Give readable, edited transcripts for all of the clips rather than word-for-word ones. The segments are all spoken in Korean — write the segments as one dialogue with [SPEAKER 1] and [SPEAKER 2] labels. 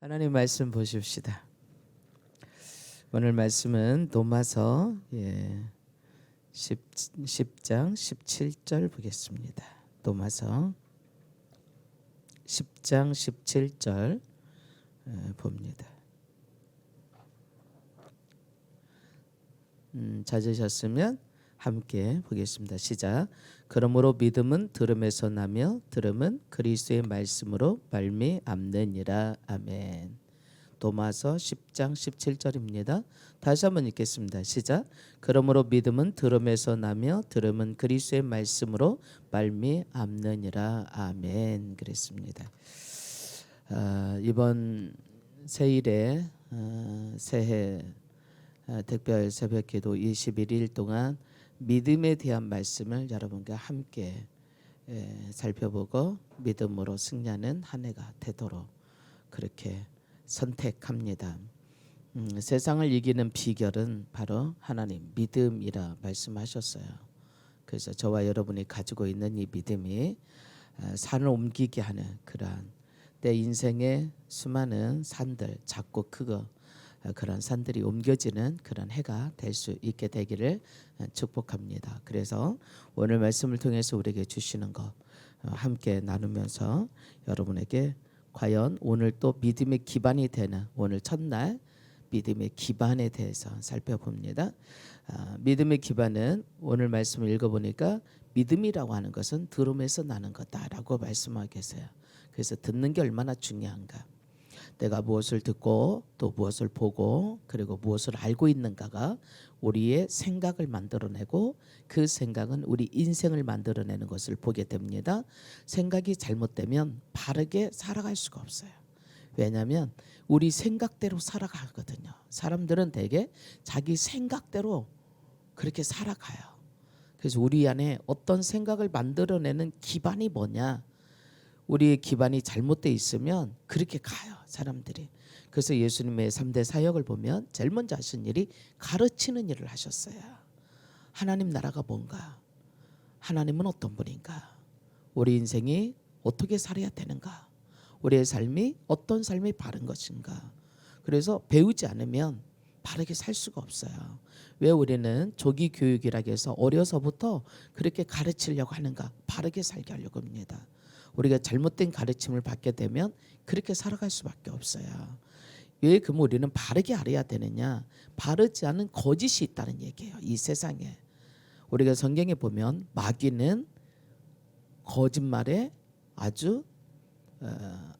[SPEAKER 1] 하나님 말씀 보십시다. 오늘 말씀은 도마서 10장 17절 보겠습니다. 도마서 10장 17절 봅니다. 찾으셨으면 함께 보겠습니다. 시작. 그러므로 믿음은 들음에서 나며 들음은 그리스도의 말씀으로 말미암느니라. 아멘. 도마서 10장 17절입니다. 다시 한번 읽겠습니다. 시작. 그러므로 믿음은 들음에서 나며 들음은 그리스도의 말씀으로 말미암느니라. 아멘. 그랬습니다. 이번 새일에 새해 특별 새벽기도 21일 동안 믿음에 대한 말씀을 여러분과 함께 살펴보고 믿음으로 승리하는 한 해가 되도록 그렇게 선택합니다. 세상을 이기는 비결은 바로 하나님 믿음이라 말씀하셨어요. 그래서 저와 여러분이 가지고 있는 이 믿음이 산을 옮기게 하는 그러한 내 인생의 수많은 산들 작고 크고 그런 산들이 옮겨지는 그런 해가 될 수 있게 되기를 축복합니다. 그래서 오늘 말씀을 통해서 우리에게 주시는 것 함께 나누면서 여러분에게 과연 오늘 또 믿음의 기반이 되는 오늘 첫날 믿음의 기반에 대해서 살펴봅니다. 믿음의 기반은 오늘 말씀을 읽어보니까 믿음이라고 하는 것은 들음에서 나는 거다라고 말씀하고 계세요. 그래서 듣는 게 얼마나 중요한가. 내가 무엇을 듣고 또 무엇을 보고 그리고 무엇을 알고 있는가가 우리의 생각을 만들어내고 그 생각은 우리 인생을 만들어내는 것을 보게 됩니다. 생각이 잘못되면 바르게 살아갈 수가 없어요. 왜냐하면 우리 생각대로 살아가거든요. 사람들은 대개 자기 생각대로 그렇게 살아가요. 그래서 우리 안에 어떤 생각을 만들어내는 기반이 뭐냐? 우리의 기반이 잘못되어 있으면 그렇게 가요, 사람들이. 그래서 예수님의 3대 사역을 보면 제일 먼저 하신 일이 가르치는 일을 하셨어요. 하나님 나라가 뭔가? 하나님은 어떤 분인가? 우리 인생이 어떻게 살아야 되는가? 우리의 삶이 어떤 삶이 바른 것인가? 그래서 배우지 않으면 바르게 살 수가 없어요. 왜 우리는 조기 교육이라고 해서 어려서부터 그렇게 가르치려고 하는가? 바르게 살게 하려고 합니다. 우리가 잘못된 가르침을 받게 되면 그렇게 살아갈 수밖에 없어요. 왜 그럼 우리는 바르게 알아야 되느냐? 바르지 않은 거짓이 있다는 얘기예요. 이 세상에. 우리가 성경에 보면 마귀는 거짓말의 아주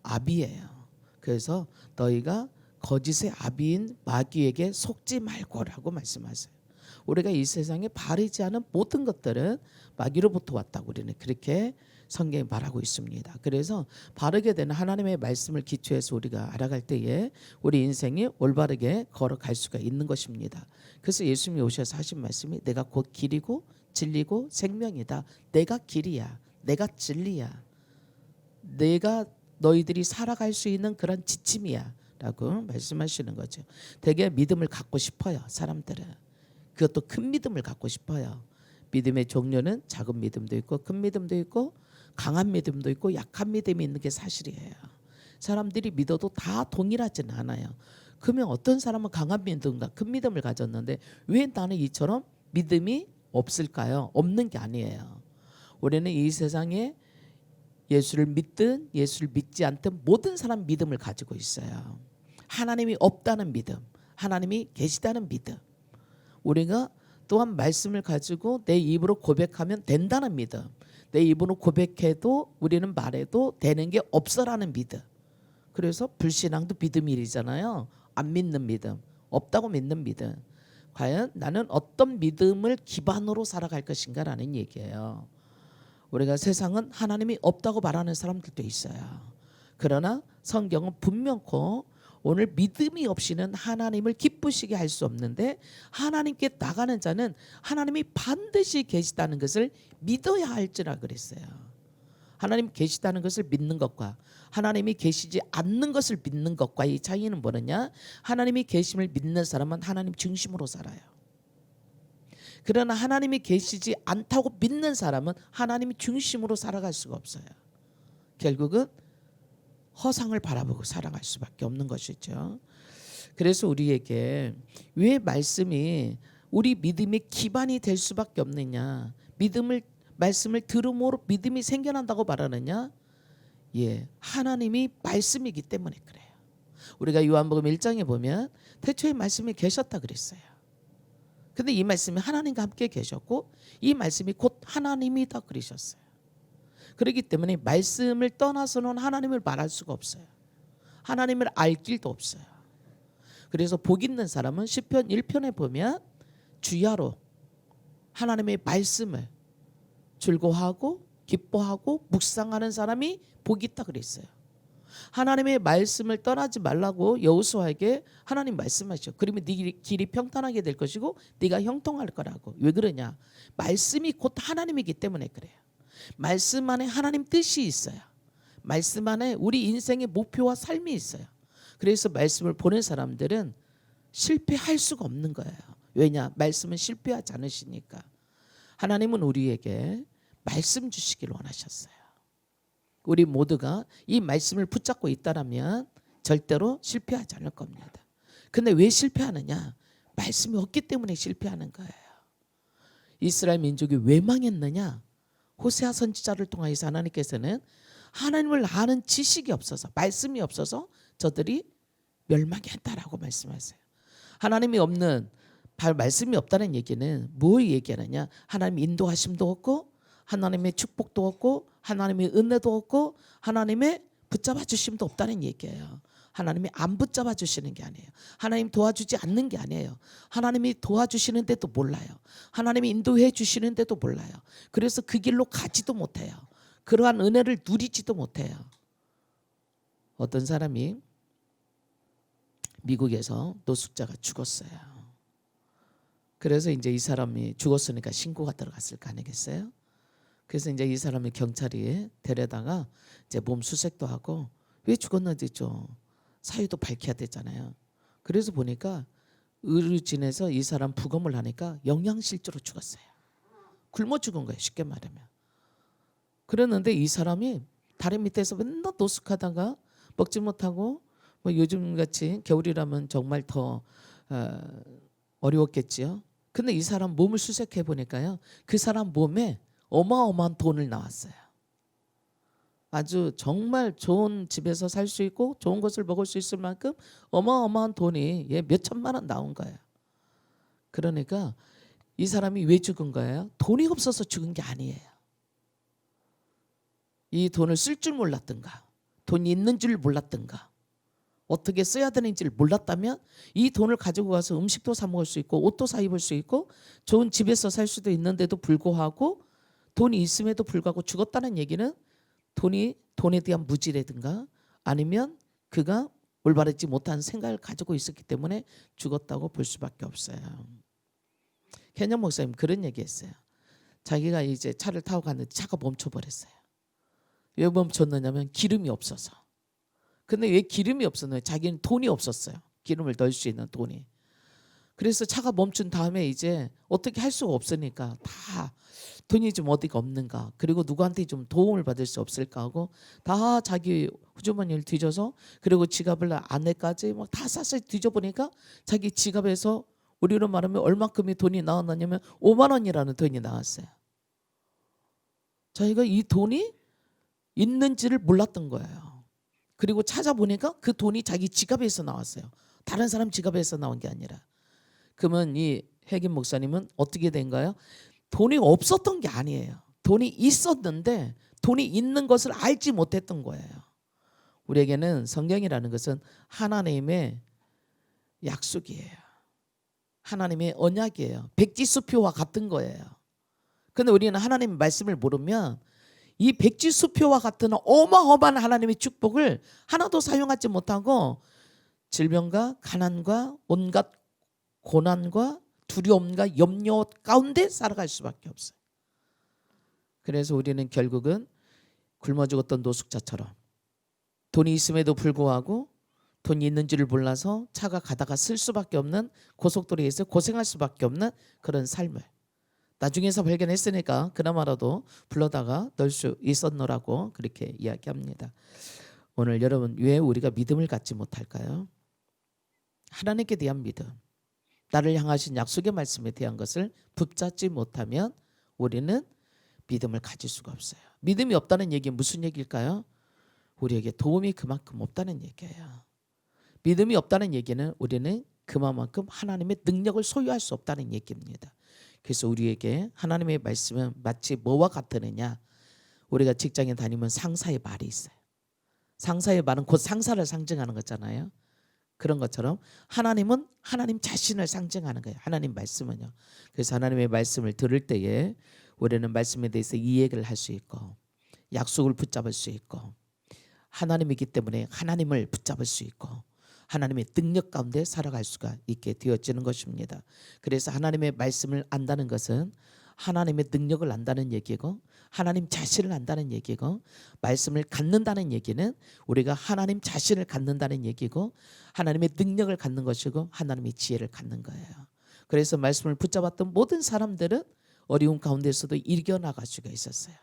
[SPEAKER 1] 아비예요. 그래서 너희가 거짓의 아비인 마귀에게 속지 말고라고 말씀하세요. 우리가 이 세상에 바르지 않은 모든 것들은 마귀로부터 왔다고 우리는 그렇게 성경이 말하고 있습니다. 그래서 바르게 되는 하나님의 말씀을 기초해서 우리가 알아갈 때에 우리 인생이 올바르게 걸어갈 수가 있는 것입니다. 그래서 예수님이 오셔서 하신 말씀이 내가 곧 길이고 진리고 생명이다. 내가 길이야. 내가 진리야. 내가 너희들이 살아갈 수 있는 그런 지침이야 라고 말씀하시는 거죠. 되게 믿음을 갖고 싶어요. 사람들은. 그것도 큰 믿음을 갖고 싶어요. 믿음의 종류는 작은 믿음도 있고 큰 믿음도 있고 강한 믿음도 있고 약한 믿음이 있는 게 사실이에요. 사람들이 믿어도 다 동일하지는 않아요. 그러면 어떤 사람은 강한 믿음과 큰 믿음을 가졌는데 왜 나는 이처럼 믿음이 없을까요? 없는 게 아니에요. 우리는 이 세상에 예수를 믿든 예수를 믿지 않든 모든 사람 믿음을 가지고 있어요. 하나님이 없다는 믿음, 하나님이 계시다는 믿음. 우리가 또한 말씀을 가지고 내 입으로 고백하면 된다는 믿음. 내 입으로 고백해도 우리는 말해도 되는 게 없어라는 믿음. 그래서 불신앙도 믿음 일이잖아요. 안 믿는 믿음, 없다고 믿는 믿음. 과연 나는 어떤 믿음을 기반으로 살아갈 것인가라는 얘기예요. 우리가 세상은 하나님이 없다고 말하는 사람들도 있어요. 그러나 성경은 분명코 오늘 믿음이 없이는 하나님을 기쁘시게 할 수 없는데 하나님께 나가는 자는 하나님이 반드시 계시다는 것을 믿어야 할지라 그랬어요. 하나님 계시다는 것을 믿는 것과 하나님이 계시지 않는 것을 믿는 것과의 차이는 뭐느냐? 하나님이 계심을 믿는 사람은 하나님 중심으로 살아요. 그러나 하나님이 계시지 않다고 믿는 사람은 하나님이 중심으로 살아갈 수가 없어요. 결국은 허상을 바라보고 살아갈 수밖에 없는 것이죠. 그래서 우리에게 왜 말씀이 우리 믿음의 기반이 될 수밖에 없느냐, 말씀을 들음으로 믿음이 생겨난다고 말하느냐? 예, 하나님이 말씀이기 때문에 그래요. 우리가 요한복음 1장에 보면 태초에 말씀이 계셨다 그랬어요. 근데 이 말씀이 하나님과 함께 계셨고 이 말씀이 곧 하나님이다 그러셨어요. 그렇기 때문에 말씀을 떠나서는 하나님을 말할 수가 없어요. 하나님을 알 길도 없어요. 그래서 복 있는 사람은 시편 1편에 보면 주야로 하나님의 말씀을 즐거워하고 기뻐하고 묵상하는 사람이 복이 있다 그랬어요. 하나님의 말씀을 떠나지 말라고 여호수아에게 하나님 말씀하셔. 그러면 네 길이 평탄하게 될 것이고 네가 형통할 거라고. 왜 그러냐? 말씀이 곧 하나님이기 때문에 그래요. 말씀 안에 하나님 뜻이 있어요. 말씀 안에 우리 인생의 목표와 삶이 있어요. 그래서 말씀을 보는 사람들은 실패할 수가 없는 거예요. 왜냐? 말씀은 실패하지 않으시니까. 하나님은 우리에게 말씀 주시길 원하셨어요. 우리 모두가 이 말씀을 붙잡고 있다라면 절대로 실패하지 않을 겁니다. 근데 왜 실패하느냐? 말씀이 없기 때문에 실패하는 거예요. 이스라엘 민족이 왜 망했느냐? 호세아 선지자를 통해서 하나님께서는 하나님을 아는 지식이 없어서, 말씀이 없어서 저들이 멸망했다라고 말씀하세요. 하나님이 없는, 말씀이 없다는 얘기는 뭘 얘기하느냐? 하나님 인도하심도 없고 하나님의 축복도 없고 하나님의 은혜도 없고 하나님의 붙잡아 주심도 없다는 얘기예요. 하나님이 안 붙잡아 주시는 게 아니에요. 하나님 도와주지 않는 게 아니에요. 하나님이 도와주시는데도 몰라요. 하나님이 인도해 주시는데도 몰라요. 그래서 그 길로 가지도 못해요. 그러한 은혜를 누리지도 못해요. 어떤 사람이 미국에서 노숙자가 죽었어요. 그래서 이제 이 사람이 죽었으니까 신고가 들어갔을 거 아니겠어요? 그래서 이제 이 사람을 경찰이 데려다가 이제 몸 수색도 하고 왜 죽었는지 좀 사유도 밝혀야 되잖아요. 그래서 보니까 의료진에서 이 사람 부검을 하니까 영양실조로 죽었어요. 굶어 죽은 거예요, 쉽게 말하면. 그랬는데 이 사람이 다리 밑에서 맨날 노숙하다가 먹지 못하고 뭐 요즘같이 겨울이라면 정말 더 어려웠겠지요. 근데 이 사람 몸을 수색해 보니까요, 그 사람 몸에 어마어마한 돈을 나왔어요. 아주 정말 좋은 집에서 살 수 있고 좋은 것을 먹을 수 있을 만큼 어마어마한 돈이 몇 천만 원 나온 거예요. 그러니까 이 사람이 왜 죽은 거예요? 돈이 없어서 죽은 게 아니에요. 이 돈을 쓸 줄 몰랐던가, 돈이 있는 줄 몰랐던가, 어떻게 써야 되는지를 몰랐다면 이 돈을 가지고 가서 음식도 사 먹을 수 있고 옷도 사 입을 수 있고 좋은 집에서 살 수도 있는데도 불구하고 돈이 있음에도 불구하고 죽었다는 얘기는 돈에 대한 무지라든가 아니면 그가 올바르지 못한 생각을 가지고 있었기 때문에 죽었다고 볼 수밖에 없어요. 현영 목사님 그런 얘기했어요. 자기가 이제 차를 타고 갔는데 차가 멈춰버렸어요. 왜 멈췄느냐면 기름이 없어서. 근데 왜 기름이 없었나요? 자기는 돈이 없었어요. 기름을 넣을 수 있는 돈이. 그래서 차가 멈춘 다음에 이제 어떻게 할 수가 없으니까 다 돈이 좀 어디가 없는가, 그리고 누구한테 좀 도움을 받을 수 없을까 하고 다 자기 호주머니를 뒤져서, 그리고 지갑을 안에까지 막 다 쌌어요. 뒤져보니까 자기 지갑에서 우리로 말하면 얼마큼의 돈이 나왔느냐면 5만 원이라는 돈이 나왔어요. 자기가 이 돈이 있는지를 몰랐던 거예요. 그리고 찾아보니까 그 돈이 자기 지갑에서 나왔어요. 다른 사람 지갑에서 나온 게 아니라. 그러면 이 핵임 목사님은 어떻게 된가요? 돈이 없었던 게 아니에요. 돈이 있었는데 돈이 있는 것을 알지 못했던 거예요. 우리에게는 성경이라는 것은 하나님의 약속이에요. 하나님의 언약이에요. 백지수표와 같은 거예요. 그런데 우리는 하나님의 말씀을 모르면 이 백지수표와 같은 어마어마한 하나님의 축복을 하나도 사용하지 못하고 질병과 가난과 온갖 고난과 두려움과 염려 가운데 살아갈 수밖에 없어요. 그래서 우리는 결국은 굶어 죽었던 노숙자처럼 돈이 있음에도 불구하고 돈이 있는지를 몰라서 차가 가다가 쓸 수밖에 없는, 고속도로에서 고생할 수밖에 없는 그런 삶을 나중에서 발견했으니까 그나마라도 불러다가 넣을 수 있었노라고 그렇게 이야기합니다. 오늘 여러분 왜 우리가 믿음을 갖지 못할까요? 하나님께 대한 믿음, 나를 향하신 약속의 말씀에 대한 것을 붙잡지 못하면 우리는 믿음을 가질 수가 없어요. 믿음이 없다는 얘기는 무슨 얘기일까요? 우리에게 도움이 그만큼 없다는 얘기예요. 믿음이 없다는 얘기는 우리는 그만큼 하나님의 능력을 소유할 수 없다는 얘기입니다. 그래서 우리에게 하나님의 말씀은 마치 뭐와 같으느냐? 우리가 직장에 다니면 상사의 말이 있어요. 상사의 말은 곧 상사를 상징하는 거잖아요. 그런 것처럼 하나님은 하나님 자신을 상징하는 거예요. 하나님 말씀은요. 그래서 하나님의 말씀을 들을 때에 우리는 말씀에 대해서 이해를 할 수 있고 약속을 붙잡을 수 있고 하나님이기 때문에 하나님을 붙잡을 수 있고 하나님의 능력 가운데 살아갈 수가 있게 되어지는 것입니다. 그래서 하나님의 말씀을 안다는 것은 하나님의 능력을 안다는 얘기고 하나님 자신을 안다는 얘기고 말씀을 갖는다는 얘기는 우리가 하나님 자신을 갖는다는 얘기고 하나님의 능력을 갖는 것이고 하나님의 지혜를 갖는 거예요. 그래서 말씀을 붙잡았던 모든 사람들은 어려운 가운데서도 이겨나갈 수가 있었어요.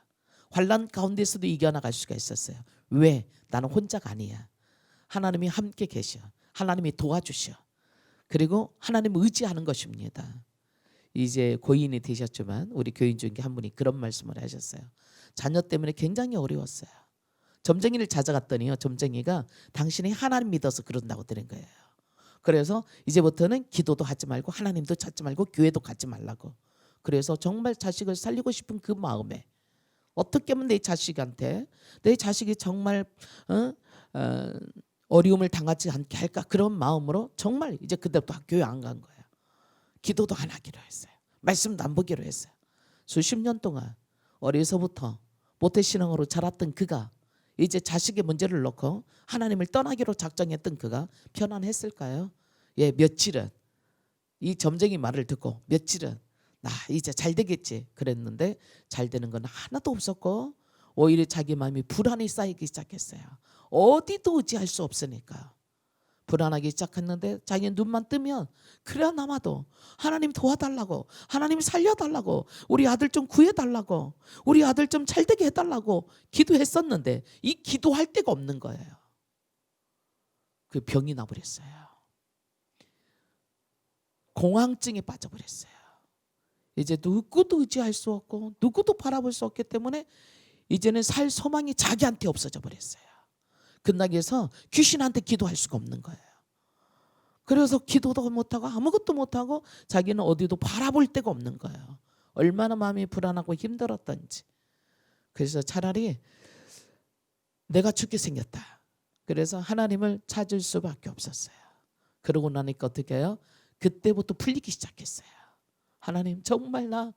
[SPEAKER 1] 환난 가운데서도 이겨나갈 수가 있었어요. 왜? 나는 혼자가 아니야. 하나님이 함께 계셔. 하나님이 도와주셔. 그리고 하나님을 의지하는 것입니다. 이제 고인이 되셨지만 우리 교인 중에 한 분이 그런 말씀을 하셨어요. 자녀 때문에 굉장히 어려웠어요. 점쟁이를 찾아갔더니요, 점쟁이가 당신이 하나님 믿어서 그런다고 들은 거예요. 그래서 이제부터는 기도도 하지 말고 하나님도 찾지 말고 교회도 가지 말라고. 그래서 정말 자식을 살리고 싶은 그 마음에 어떻게 하면 내 자식한테 내 자식이 정말 어려움을 당하지 않게 할까, 그런 마음으로 정말 이제 그때부터 교회 안 간 거예요. 기도도 안 하기로 했어요. 말씀도 안 보기로 했어요. 수십 년 동안 어려서부터 모태신앙으로 자랐던 그가 이제 자식의 문제를 놓고 하나님을 떠나기로 작정했던 그가 편안했을까요? 예, 며칠은 이 점쟁이 말을 듣고 며칠은 나 이제 잘 되겠지 그랬는데 잘 되는 건 하나도 없었고 오히려 자기 마음이 불안이 쌓이기 시작했어요. 어디도 의지할 수 없으니까 불안하기 시작했는데 자기 눈만 뜨면 그래나마도 하나님 도와달라고, 하나님 살려달라고, 우리 아들 좀 구해달라고, 우리 아들 좀 잘되게 해달라고 기도했었는데 이 기도할 데가 없는 거예요. 그 병이 나버렸어요. 공황증에 빠져버렸어요. 이제 누구도 의지할 수 없고 누구도 바라볼 수 없기 때문에 이제는 살 소망이 자기한테 없어져 버렸어요. 끝나기에서 귀신한테 기도할 수가 없는 거예요. 그래서 기도도 못하고 아무것도 못하고 자기는 어디도 바라볼 데가 없는 거예요. 얼마나 마음이 불안하고 힘들었던지. 그래서 차라리 내가 죽게 생겼다. 그래서 하나님을 찾을 수밖에 없었어요. 그러고 나니까 어떻게 해요? 그때부터 풀리기 시작했어요. 하나님 정말 나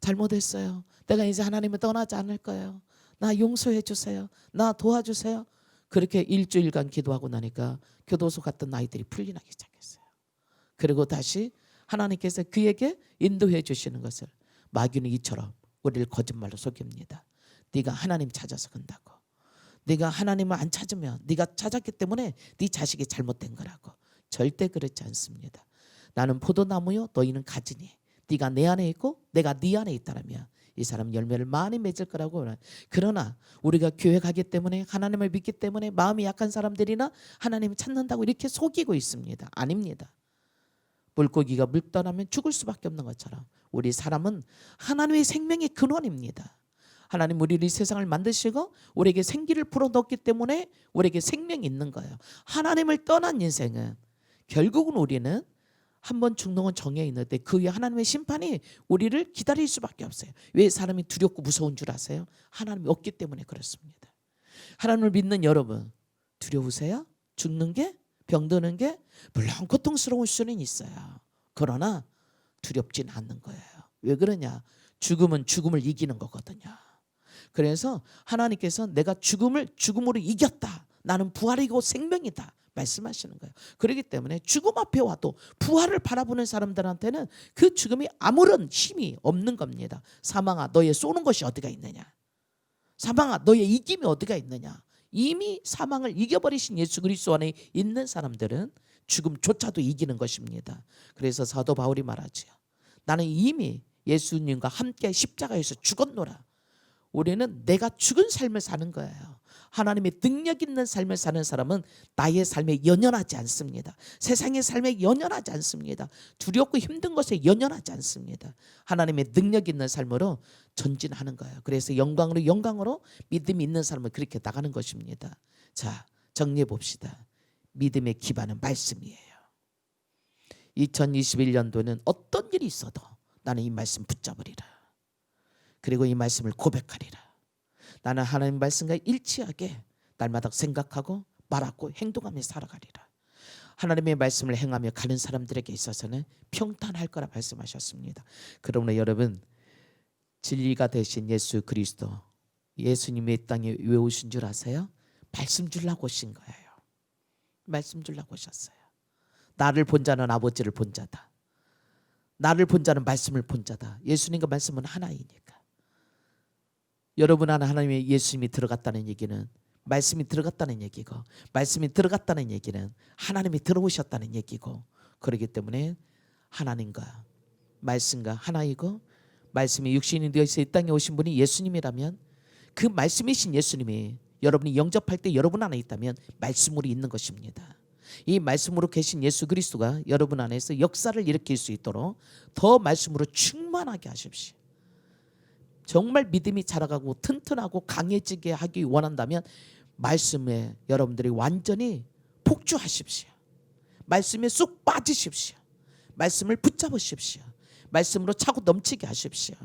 [SPEAKER 1] 잘못했어요. 내가 이제 하나님을 떠나지 않을 거예요. 나 용서해 주세요. 나 도와주세요. 그렇게 일주일간 기도하고 나니까 교도소 갔던 아이들이 풀리기 시작했어요. 그리고 다시 하나님께서 그에게 인도해 주시는 것을 마귀는 이처럼 우리를 거짓말로 속입니다. 네가 하나님 찾아서 간다고. 네가 하나님을 안 찾으면 네가 찾았기 때문에 네 자식이 잘못된 거라고. 절대 그렇지 않습니다. 나는 포도나무요 너희는 가지니 네가 내 안에 있고 내가 네 안에 있다라면 이 사람 열매를 많이 맺을 거라고. 그러나 우리가 교회 가기 때문에 하나님을 믿기 때문에 마음이 약한 사람들이나 하나님을 찾는다고 이렇게 속이고 있습니다. 아닙니다. 물고기가 물 떠나면 죽을 수밖에 없는 것처럼 우리 사람은 하나님의 생명의 근원입니다. 하나님 우리를 이 세상을 만드시고 우리에게 생기를 불어넣었기 때문에 우리에게 생명이 있는 거예요. 하나님을 떠난 인생은 결국은 우리는 한번 죽는 건 정해 있는데 그 위에 하나님의 심판이 우리를 기다릴 수밖에 없어요. 왜 사람이 두렵고 무서운 줄 아세요? 하나님이 없기 때문에 그렇습니다. 하나님을 믿는 여러분 두려우세요? 죽는 게? 병드는 게? 물론 고통스러울 수는 있어요. 그러나 두렵진 않는 거예요. 왜 그러냐? 죽음은 죽음을 이기는 거거든요. 그래서 하나님께서 내가 죽음으로 이겼다. 나는 부활이고 생명이다. 말씀하시는 거예요. 그렇기 때문에 죽음 앞에 와도 부활을 바라보는 사람들한테는 그 죽음이 아무런 힘이 없는 겁니다. 사망아 너의 쏘는 것이 어디가 있느냐. 사망아 너의 이김이 어디가 있느냐. 이미 사망을 이겨버리신 예수 그리스도 안에 있는 사람들은 죽음조차도 이기는 것입니다. 그래서 사도 바울이 말하지요. 나는 이미 예수님과 함께 십자가에서 죽었노라. 우리는 내가 죽은 삶을 사는 거예요. 하나님의 능력 있는 삶을 사는 사람은 나의 삶에 연연하지 않습니다. 세상의 삶에 연연하지 않습니다. 두렵고 힘든 것에 연연하지 않습니다. 하나님의 능력 있는 삶으로 전진하는 거예요. 그래서 영광으로 영광으로 믿음이 있는 사람은 그렇게 나가는 것입니다. 자, 정리해 봅시다. 믿음의 기반은 말씀이에요. 2021년도는 어떤 일이 있어도 나는 이 말씀 붙잡으리라. 그리고 이 말씀을 고백하리라. 나는 하나님 말씀과 일치하게 날마다 생각하고 말하고 행동하며 살아가리라. 하나님의 말씀을 행하며 가는 사람들에게 있어서는 평탄할 거라 말씀하셨습니다. 그러므로 여러분, 진리가 되신 예수 그리스도, 예수님이 이 땅에 왜 오신 줄 아세요? 말씀 주려고 오신 거예요. 말씀 주려고 오셨어요. 나를 본 자는 아버지를 본 자다. 나를 본 자는 말씀을 본 자다. 예수님과 말씀은 하나이니까. 여러분 안에 하나님의 예수님이 들어갔다는 얘기는 말씀이 들어갔다는 얘기고, 말씀이 들어갔다는 얘기는 하나님이 들어오셨다는 얘기고, 그렇기 때문에 하나님과 말씀과 하나이고, 말씀이 육신이 되어서 이 땅에 오신 분이 예수님이라면 그 말씀이신 예수님이 여러분이 영접할 때 여러분 안에 있다면 말씀으로 있는 것입니다. 이 말씀으로 계신 예수 그리스도가 여러분 안에서 역사를 일으킬 수 있도록 더 말씀으로 충만하게 하십시오. 정말 믿음이 자라가고 튼튼하고 강해지게 하기 원한다면 말씀에 여러분들이 완전히 폭주하십시오. 말씀에 쑥 빠지십시오. 말씀을 붙잡으십시오. 말씀으로 차고 넘치게 하십시오.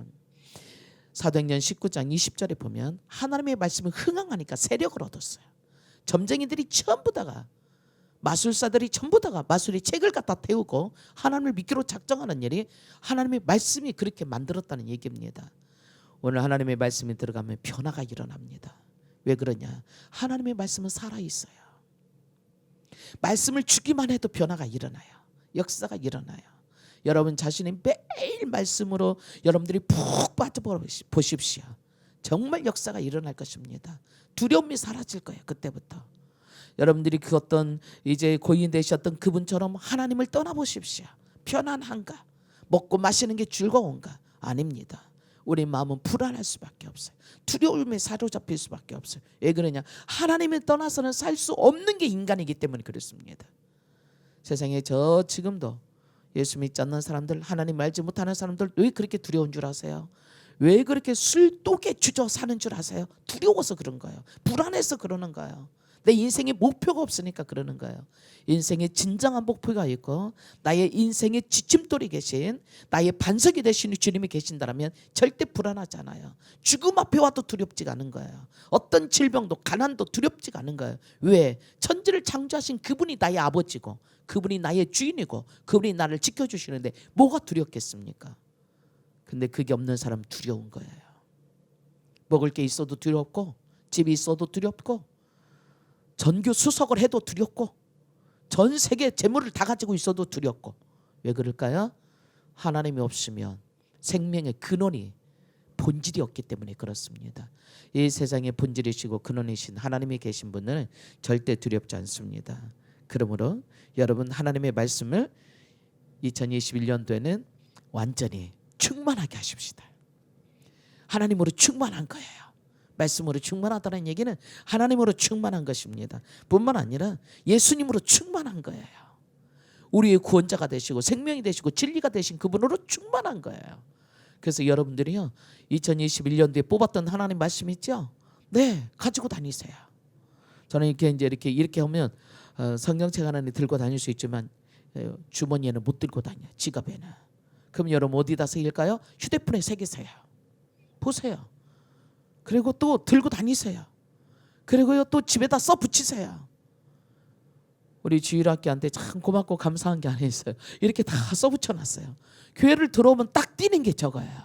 [SPEAKER 1] 사도행전 19장 20절에 보면 하나님의 말씀을 흥황하니까 세력을 얻었어요. 점쟁이들이 전부 다가, 마술사들이 전부 다가 마술의 책을 갖다 태우고 하나님을 믿기로 작정하는 일이 하나님의 말씀이 그렇게 만들었다는 얘기입니다. 오늘 하나님의 말씀이 들어가면 변화가 일어납니다. 왜 그러냐? 하나님의 말씀은 살아있어요. 말씀을 주기만 해도 변화가 일어나요. 역사가 일어나요. 여러분 자신이 매일 말씀으로 여러분들이 푹 빠져보십시오. 정말 역사가 일어날 것입니다. 두려움이 사라질 거예요. 그때부터 여러분들이 그 어떤 이제 고인 되셨던 그분처럼 하나님을 떠나보십시오. 편안한가? 먹고 마시는 게 즐거운가? 아닙니다. 우리 마음은 불안할 수밖에 없어요. 두려움에 사로잡힐 수밖에 없어요. 왜 그러냐? 하나님을 떠나서는 살 수 없는 게 인간이기 때문에 그렇습니다. 세상에 저 지금도 예수 믿지 않는 사람들, 하나님 알지 못하는 사람들 왜 그렇게 두려운 줄 아세요? 왜 그렇게 술독에 주저 사는 줄 아세요? 두려워서 그런 거예요. 불안해서 그러는 거예요. 내 인생에 목표가 없으니까 그러는 거예요. 인생에 진정한 목표가 있고 나의 인생의 지침돌이 계신, 나의 반석이 되시는 주님이 계신다면 절대 불안하지 않아요. 죽음 앞에 와도 두렵지가 않은 거예요. 어떤 질병도 가난도 두렵지가 않은 거예요. 왜? 천지를 창조하신 그분이 나의 아버지고 그분이 나의 주인이고 그분이 나를 지켜주시는데 뭐가 두렵겠습니까? 근데 그게 없는 사람 두려운 거예요. 먹을 게 있어도 두렵고 집이 있어도 두렵고 전교 수석을 해도 두렵고 전 세계 재물을 다 가지고 있어도 두렵고. 왜 그럴까요? 하나님이 없으면 생명의 근원이 본질이 없기 때문에 그렇습니다. 이 세상의 본질이시고 근원이신 하나님이 계신 분은 절대 두렵지 않습니다. 그러므로 여러분 하나님의 말씀을 2021년도에는 완전히 충만하게 하십시다. 하나님으로 충만한 거예요. 말씀으로 충만하다는 얘기는 하나님으로 충만한 것입니다. 뿐만 아니라 예수님으로 충만한 거예요. 우리의 구원자가 되시고 생명이 되시고 진리가 되신 그분으로 충만한 거예요. 그래서 여러분들이요 2021년도에 뽑았던 하나님 말씀 있죠? 네, 가지고 다니세요. 저는 이렇게 하면 성경책 하나는 들고 다닐 수 있지만 주머니에는 못 들고 다녀요. 지갑에는. 그럼 여러분 어디다 새길까요? 휴대폰에 새기세요. 보세요. 그리고 또 들고 다니세요. 그리고요 또 집에다 써 붙이세요. 우리 주일학교한테 참 고맙고 감사한 게 하나 있어요. 이렇게 다 써 붙여놨어요. 교회를 들어오면 딱 띄는 게 저거예요.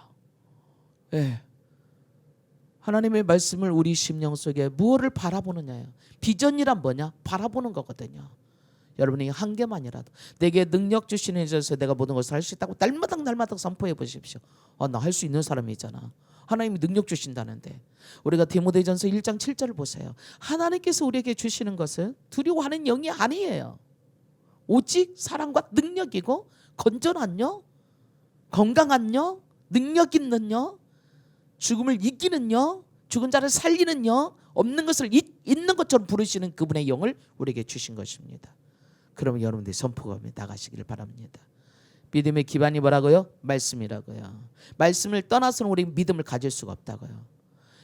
[SPEAKER 1] 네. 하나님의 말씀을 우리 심령 속에 무엇을 바라보느냐예요. 비전이란 뭐냐? 바라보는 거거든요. 여러분이 한 개만이라도 내게 능력 주시는 이에서 내가 모든 것을 할 수 있다고 날마다 선포해 보십시오. 나 할 수 있는 사람이잖아. 하나님이 능력 주신다는데. 우리가 디모데전서 1장 7절을 보세요. 하나님께서 우리에게 주시는 것은 두려워하는 영이 아니에요. 오직 사랑과 능력이고 건전한 영, 건강한 영, 능력 있는 영, 죽음을 이기는 영, 죽은 자를 살리는 영, 없는 것을 있는 것처럼 부르시는 그분의 영을 우리에게 주신 것입니다. 그러면 여러분들이 선포하며 나가시기를 바랍니다. 믿음의 기반이 뭐라고요? 말씀이라고요. 말씀을 떠나서는 우리 믿음을 가질 수가 없다고요.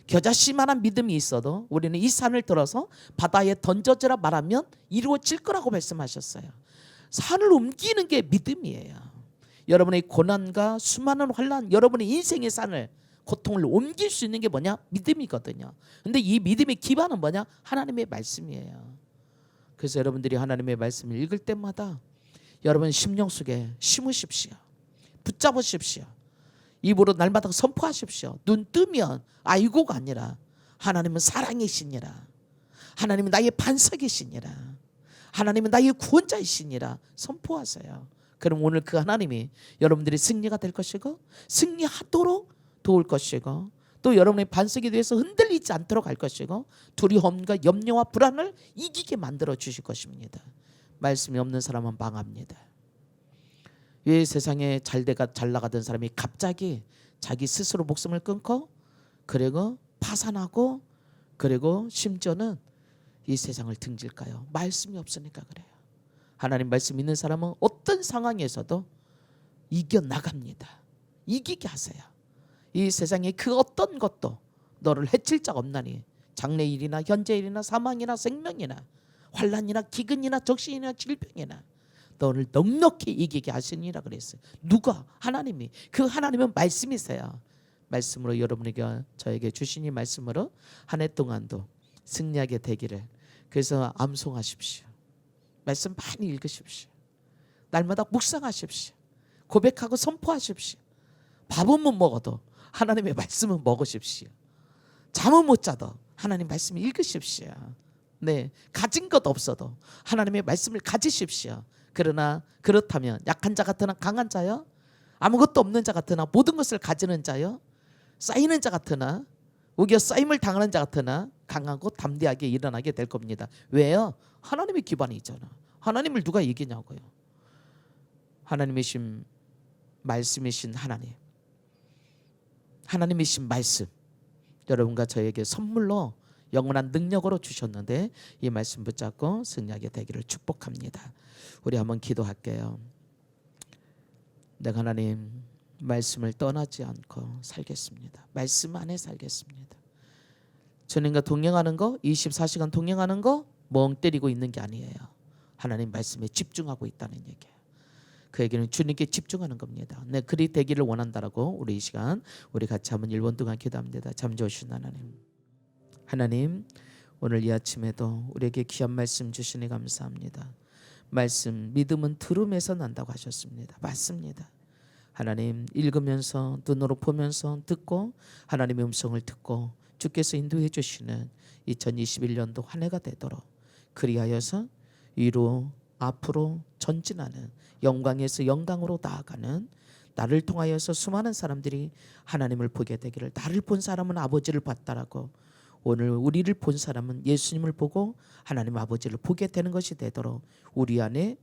[SPEAKER 1] 겨자씨만한 믿음이 있어도 우리는 이 산을 들어서 바다에 던져지라 말하면 이루어질 거라고 말씀하셨어요. 산을 옮기는 게 믿음이에요. 여러분의 고난과 수많은 환난, 여러분의 인생의 산을, 고통을 옮길 수 있는 게 뭐냐? 믿음이거든요. 근데 이 믿음의 기반은 뭐냐? 하나님의 말씀이에요. 그래서 여러분들이 하나님의 말씀을 읽을 때마다 여러분 심령 속에 심으십시오. 붙잡으십시오. 입으로 날마다 선포하십시오. 눈 뜨면 아이고가 아니라 하나님은 사랑이시니라. 하나님은 나의 반석이시니라. 하나님은 나의 구원자이시니라. 선포하세요. 그럼 오늘 그 하나님이 여러분들의 승리가 될 것이고 승리하도록 도울 것이고 또 여러분의 반석이 되어서 흔들리지 않도록 할 것이고 두려움과 염려와 불안을 이기게 만들어 주실 것입니다. 말씀이 없는 사람은 망합니다. 왜 세상에 잘 나가던 사람이 갑자기 자기 스스로 목숨을 끊고 그리고 파산하고 그리고 심지어는 이 세상을 등질까요? 말씀이 없으니까 그래요. 하나님 말씀 있는 사람은 어떤 상황에서도 이겨나갑니다. 이기게 하세요. 이 세상에 그 어떤 것도 너를 해칠 자가 없나니 장래일이나 현재일이나 사망이나 생명이나 환난이나 기근이나 적신이나 질병이나 너를 넉넉히 이기게 하시니라 그랬어요. 누가? 하나님이. 그 하나님은 말씀이세요. 말씀으로 여러분에게 저에게 주신 이 말씀으로 한 해 동안도 승리하게 되기를. 그래서 암송하십시오. 말씀 많이 읽으십시오. 날마다 묵상하십시오. 고백하고 선포하십시오. 밥은 못 먹어도 하나님의 말씀은 먹으십시오. 잠은 못 자도 하나님 말씀 읽으십시오. 네, 가진 것 없어도 하나님의 말씀을 가지십시오. 그러나 그렇다면 약한 자 같으나 강한 자요, 아무것도 없는 자 같으나 모든 것을 가지는 자요, 쌓이는 자 같으나 우겨 쌓임을 당하는 자 같으나 강하고 담대하게 일어나게 될 겁니다. 왜요? 하나님의 기반이 있잖아. 하나님을 누가 이기냐고요. 하나님이신 말씀이신 하나님, 하나님이신 말씀 여러분과 저에게 선물로 영원한 능력으로 주셨는데 이 말씀 붙잡고 승리하게 되기를 축복합니다. 우리 한번 기도할게요. 내가 하나님 말씀을 떠나지 않고 살겠습니다. 말씀 안에 살겠습니다. 주님과 동행하는 거, 24시간 동행하는 거 멍 때리고 있는 게 아니에요. 하나님 말씀에 집중하고 있다는 얘기예요. 그 얘기는 주님께 집중하는 겁니다. 네, 그리 되기를 원한다라고 우리 이 시간 우리 같이 한번 1분 동안 기도합니다. 잠 좋으신 하나님, 하나님 오늘 이 아침에도 우리에게 귀한 말씀 주시니 감사합니다. 말씀 믿음은 들음에서 난다고 하셨습니다. 맞습니다. 하나님 읽으면서 눈으로 보면서 듣고 하나님의 음성을 듣고 주께서 인도해 주시는 2021년도 한 해가 되도록 그리하여서 위로 앞으로 전진하는 영광에서 영광으로 나아가는 나를 통하여서 수많은 사람들이 하나님을 보게 되기를, 나를 본 사람은 아버지를 봤다라고 오늘 우리를 본 사람은 예수님을 보고 하나님 아버지를 보게 되는 것이 되도록 우리 안에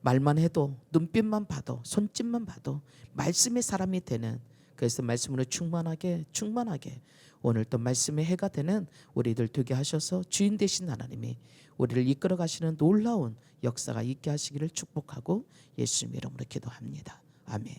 [SPEAKER 1] 말만 해도 눈빛만 봐도 손짓만 봐도 말씀의 사람이 되는, 그래서 말씀으로 충만하게 오늘 또 말씀의 해가 되는 우리들 되게 하셔서 주인 되신 하나님이 우리를 이끌어 가시는 놀라운 역사가 있게 하시기를 축복하고 예수님 이름으로 기도합니다. 아멘.